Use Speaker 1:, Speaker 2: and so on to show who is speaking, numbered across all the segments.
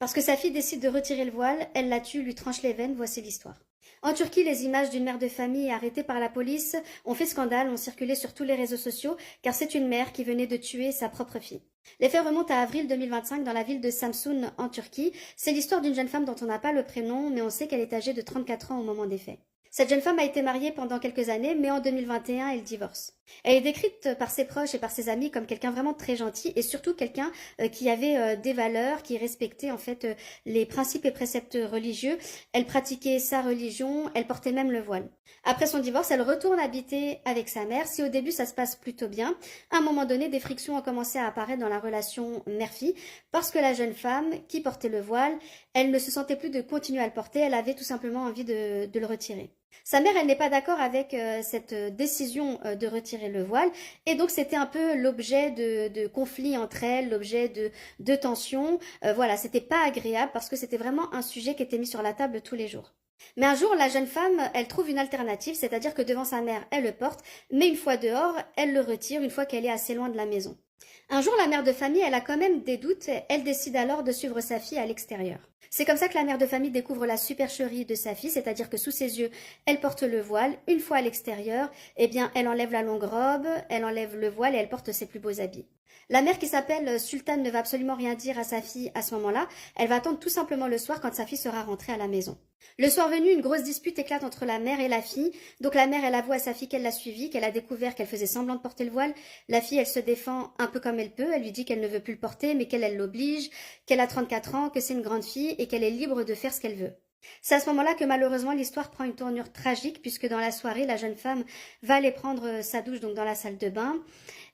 Speaker 1: Parce que sa fille décide de retirer le voile, elle la tue, lui tranche les veines, voici l'histoire. En Turquie, les images d'une mère de famille arrêtée par la police ont fait scandale, ont circulé sur tous les réseaux sociaux, car c'est une mère qui venait de tuer sa propre fille. Les faits remontent à avril 2025 dans la ville de Samsun en Turquie. C'est l'histoire d'une jeune femme dont on n'a pas le prénom, mais on sait qu'elle est âgée de 34 ans au moment des faits. Cette jeune femme a été mariée pendant quelques années, mais en 2021, elle divorce. Elle est décrite par ses proches et par ses amis comme quelqu'un vraiment très gentil et surtout quelqu'un qui avait des valeurs, qui respectait en fait les principes et préceptes religieux. Elle pratiquait sa religion, elle portait même le voile. Après son divorce, elle retourne habiter avec sa mère. Si au début ça se passe plutôt bien, à un moment donné, des frictions ont commencé à apparaître dans la relation mère-fille parce que la jeune femme qui portait le voile, elle ne se sentait plus de continuer à le porter, elle avait tout simplement envie de le retirer. Sa mère, elle n'est pas d'accord avec cette décision de retirer le voile, et donc c'était un peu l'objet de conflits entre elles, l'objet de tensions. Voilà, c'était pas agréable parce que c'était vraiment un sujet qui était mis sur la table tous les jours. Mais un jour, la jeune femme, elle trouve une alternative, c'est-à-dire que devant sa mère, elle le porte, mais une fois dehors, elle le retire une fois qu'elle est assez loin de la maison. Un jour, la mère de famille, elle a quand même des doutes, elle décide alors de suivre sa fille à l'extérieur. C'est comme ça que la mère de famille découvre la supercherie de sa fille, c'est-à-dire que sous ses yeux, elle porte le voile. Une fois à l'extérieur, eh bien, elle enlève la longue robe, elle enlève le voile et elle porte ses plus beaux habits. La mère qui s'appelle Sultane ne va absolument rien dire à sa fille à ce moment-là. Elle va attendre tout simplement le soir quand sa fille sera rentrée à la maison. Le soir venu, une grosse dispute éclate entre la mère et la fille. Donc la mère, elle avoue à sa fille qu'elle l'a suivie, qu'elle a découvert qu'elle faisait semblant de porter le voile. La fille, elle se défend un peu comme elle peut. Elle lui dit qu'elle ne veut plus le porter, mais qu'elle l'oblige, qu'elle a 34 ans, que c'est une grande fille et qu'elle est libre de faire ce qu'elle veut. C'est à ce moment-là que malheureusement l'histoire prend une tournure tragique puisque dans la soirée, la jeune femme va aller prendre sa douche donc dans la salle de bain.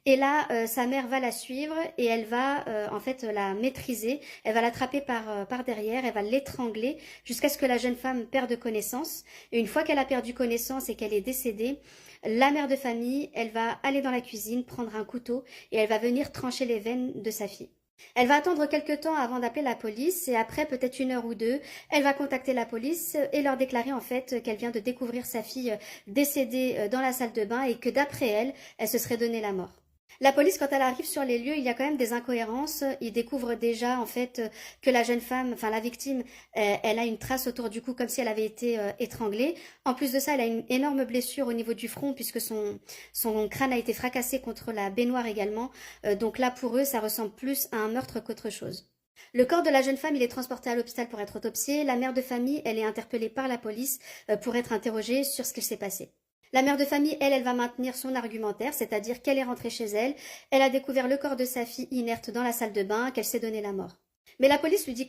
Speaker 1: Et là, sa mère va la suivre et elle va en fait la maîtriser. Elle va l'attraper par derrière, elle va l'étrangler jusqu'à ce que la jeune femme perde connaissance. Et une fois qu'elle a perdu connaissance et qu'elle est décédée, la mère de famille, elle va aller dans la cuisine, prendre un couteau et elle va venir trancher les veines de sa fille. Elle va attendre quelques temps avant d'appeler la police et après peut-être une heure ou deux, elle va contacter la police et leur déclarer en fait qu'elle vient de découvrir sa fille décédée dans la salle de bain et que d'après elle, elle se serait donné la mort. La police, quand elle arrive sur les lieux, il y a quand même des incohérences. Ils découvrent déjà en fait que la jeune femme, enfin la victime, elle a une trace autour du cou comme si elle avait été étranglée. En plus de ça, elle a une énorme blessure au niveau du front puisque son crâne a été fracassé contre la baignoire également. Donc là, pour eux, ça ressemble plus à un meurtre qu'autre chose. Le corps de la jeune femme, il est transporté à l'hôpital pour être autopsié. La mère de famille, elle est interpellée par la police pour être interrogée sur ce qu'il s'est passé. La mère de famille, elle va maintenir son argumentaire, c'est-à-dire qu'elle est rentrée chez elle, elle a découvert le corps de sa fille inerte dans la salle de bain, qu'elle s'est donné la mort. Mais la police lui dit